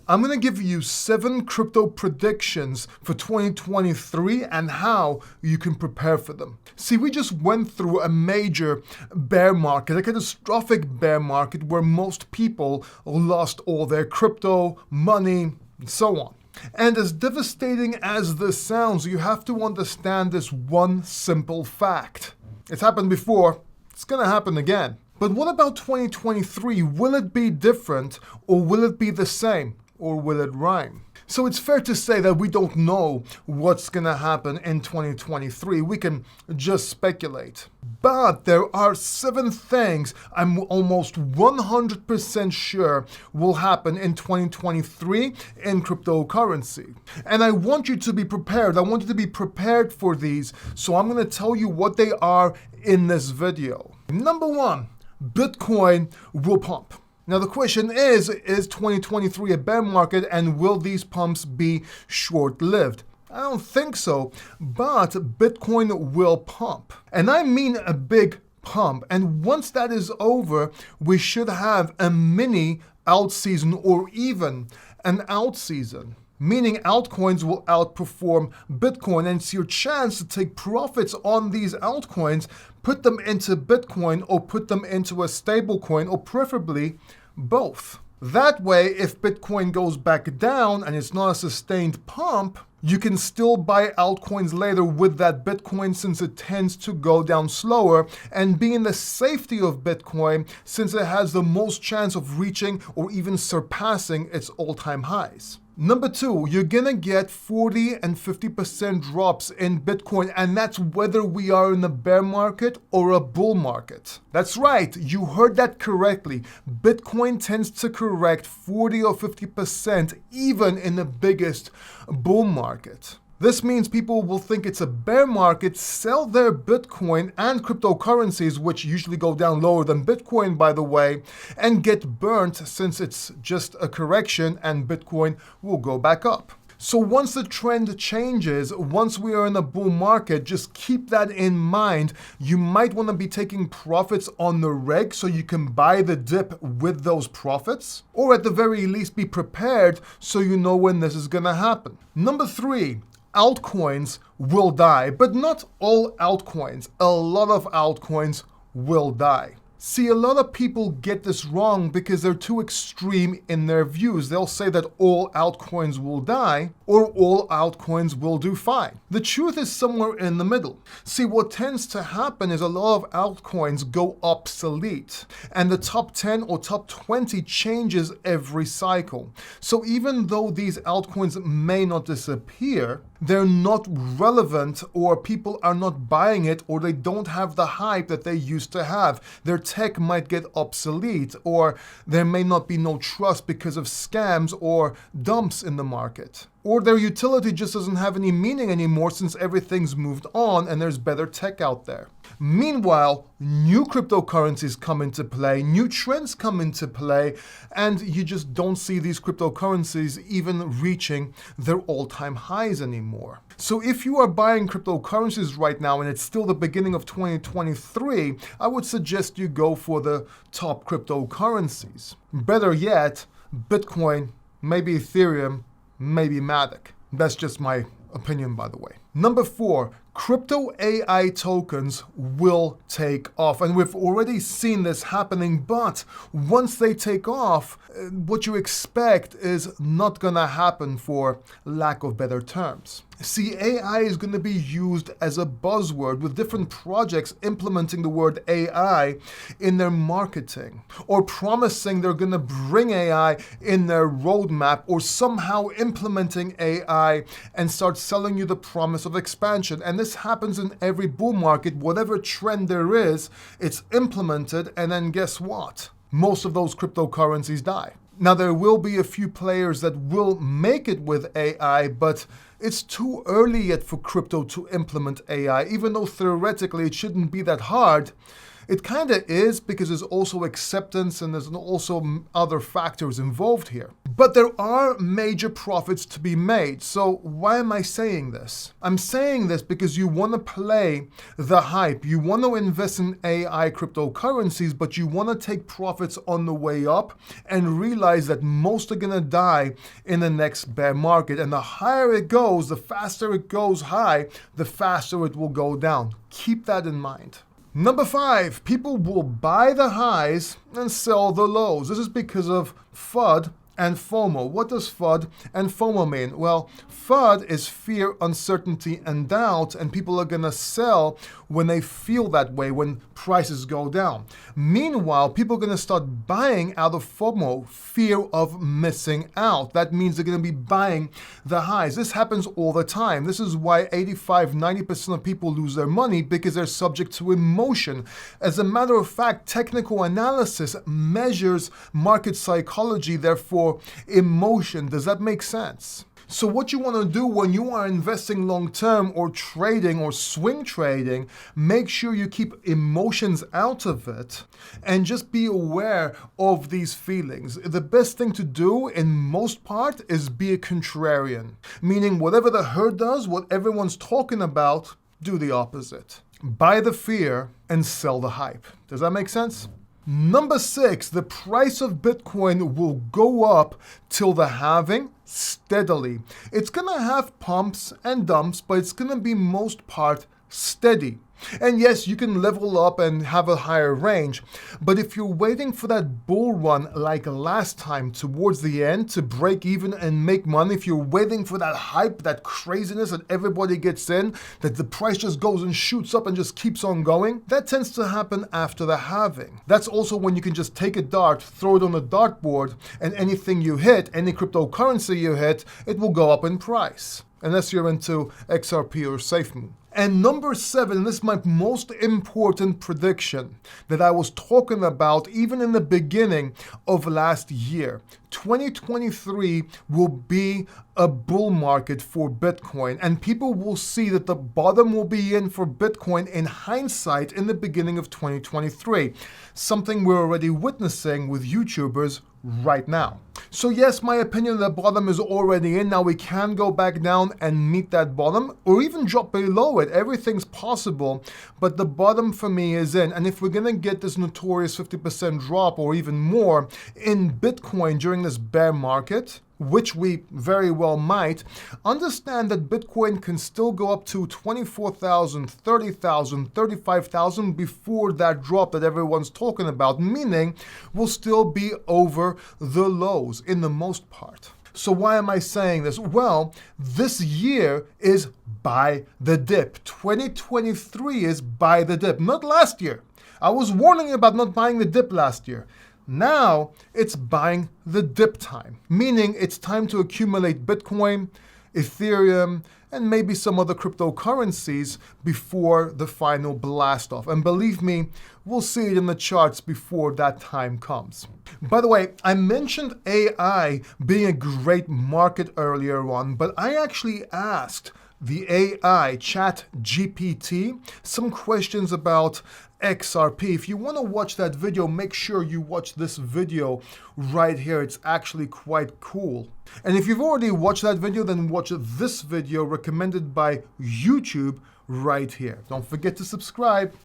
I'm going to give you 7 crypto predictions for 2023 and how you can prepare for them. See, we just went through a major bear market, a catastrophic bear market where most people lost all their crypto, money, and so on. And as devastating as this sounds, you have to understand this one simple fact. It's happened before, it's going to happen again. But what about 2023? Will it be different, or will it be the same, or will it rhyme? So it's fair to say that we don't know what's going to happen in 2023. We can just speculate. But there are 7 things I'm almost 100% sure will happen in 2023 in cryptocurrency. And I want you to be prepared. I want you to be prepared for these. So I'm going to tell you what they are in this video. Number 1, Bitcoin will pump. Now the question is 2023 a bear market, and will these pumps be short-lived? I don't think so, but Bitcoin will pump. And I mean a big pump. And once that is over, we should have a mini alt season or even an out season. Meaning altcoins will outperform Bitcoin, and it's your chance to take profits on these altcoins, put them into Bitcoin or put them into a stable coin, or preferably both. That way, if Bitcoin goes back down and it's not a sustained pump, you can still buy altcoins later with that Bitcoin, since it tends to go down slower, and be in the safety of Bitcoin since it has the most chance of reaching or even surpassing its all-time highs. Number 2, you're gonna get 40 and 50% drops in Bitcoin, and that's whether we are in a bear market or a bull market. That's right, you heard that correctly. Bitcoin tends to correct 40 or 50% even in the biggest bull market. This means people will think it's a bear market, sell their Bitcoin and cryptocurrencies, which usually go down lower than Bitcoin, by the way, and get burnt since it's just a correction and Bitcoin will go back up. So once the trend changes, once we are in a bull market, just keep that in mind. You might want to be taking profits on the reg so you can buy the dip with those profits, or at the very least be prepared so you know when this is going to happen. Number 3, altcoins will die, but not all altcoins. A lot of altcoins will die. See, a lot of people get this wrong because they're too extreme in their views. They'll say that all altcoins will die or all altcoins will do fine. The truth is somewhere in the middle. See, what tends to happen is a lot of altcoins go obsolete, and the top 10 or top 20 changes every cycle. So even though these altcoins may not disappear, they're not relevant, or people are not buying it, or they don't have the hype that they used to have. Their tech might get obsolete, or there may not be no trust because of scams or dumps in the market. Or their utility just doesn't have any meaning anymore since everything's moved on and there's better tech out there. Meanwhile, new cryptocurrencies come into play, new trends come into play, and you just don't see these cryptocurrencies even reaching their all-time highs anymore. So if you are buying cryptocurrencies right now and it's still the beginning of 2023, I would suggest you go for the top cryptocurrencies. Better yet, Bitcoin, maybe Ethereum, maybe Matic. That's just my opinion, by the way. Number 4, crypto AI tokens will take off. And we've already seen this happening, but once they take off, what you expect is not gonna happen, for lack of better terms. See, AI is going to be used as a buzzword, with different projects implementing the word AI in their marketing, or promising they're going to bring AI in their roadmap, or somehow implementing AI and start selling you the promise of expansion. And this happens in every bull market. Whatever trend there is, it's implemented, and then guess what? Most of those cryptocurrencies die. Now, there will be a few players that will make it with AI, but it's too early yet for crypto to implement AI. Even though theoretically it shouldn't be that hard, It kind of is, because there's also acceptance and there's also other factors involved here. But there are major profits to be made. So why am I saying this? I'm saying this because you want to play the hype. You want to invest in AI cryptocurrencies, but you want to take profits on the way up and realize that most are going to die in the next bear market. And the higher it goes, the faster it goes high, the faster it will go down. Keep that in mind. Number 5, people will buy the highs and sell the lows. This is because of FUD and FOMO. What does FUD and FOMO mean? Well, FUD is fear, uncertainty, and doubt, and people are gonna sell when they feel that way, when prices go down. Meanwhile, people are gonna start buying out of FOMO, fear of missing out. That means they're gonna be buying the highs. This happens all the time. This is why 85-90% of people lose their money, because they're subject to emotion. As a matter of fact, technical analysis measures market psychology, therefore emotion. Does that make sense? So what you want to do when you are investing long-term or trading or swing trading, make sure you keep emotions out of it and just be aware of these feelings. The best thing to do in most part is be a contrarian, meaning whatever the herd does, what everyone's talking about, do the opposite. Buy the fear and sell the hype. Does that make sense? Number 6, the price of Bitcoin will go up till the halving steadily. It's gonna have pumps and dumps, but it's gonna be most part steady. And yes, you can level up and have a higher range, but if you're waiting for that bull run like last time towards the end to break even and make money, if you're waiting for that hype, that craziness that everybody gets in, that the price just goes and shoots up and just keeps on going, that tends to happen after the halving. That's also when you can just take a dart, throw it on a dartboard, and anything you hit, any cryptocurrency you hit, it will go up in price, unless you're into XRP or SafeMoon. And number 7, this is my most important prediction that I was talking about even in the beginning of last year. 2023 will be a bull market for Bitcoin, and people will see that the bottom will be in for Bitcoin in hindsight in the beginning of 2023, something we're already witnessing with YouTubers right now. So yes, my opinion, the bottom is already in. Now we can go back down and meet that bottom or even drop below it. Everything's possible, but the bottom for me is in. And if we're gonna get this notorious 50% drop or even more in Bitcoin during this bear market, which we very well might, understand that Bitcoin can still go up to 24,000, 30,000, 35,000 before that drop that everyone's talking about, meaning we'll still be over the lows in the most part. So why am I saying this? Well, this year is buy the dip. 2023 is buy the dip, not last year. I was warning you about not buying the dip last year. Now it's buying the dip time, meaning it's time to accumulate Bitcoin, Ethereum, and maybe some other cryptocurrencies before the final blast off. And believe me, we'll see it in the charts before that time comes. By the way, I mentioned AI being a great market earlier on, but I actually asked the AI ChatGPT some questions about XRP. If you want to watch that video, make sure you watch this video right here. It's actually quite cool. And if you've already watched that video, then watch this video recommended by YouTube right here. Don't forget to subscribe.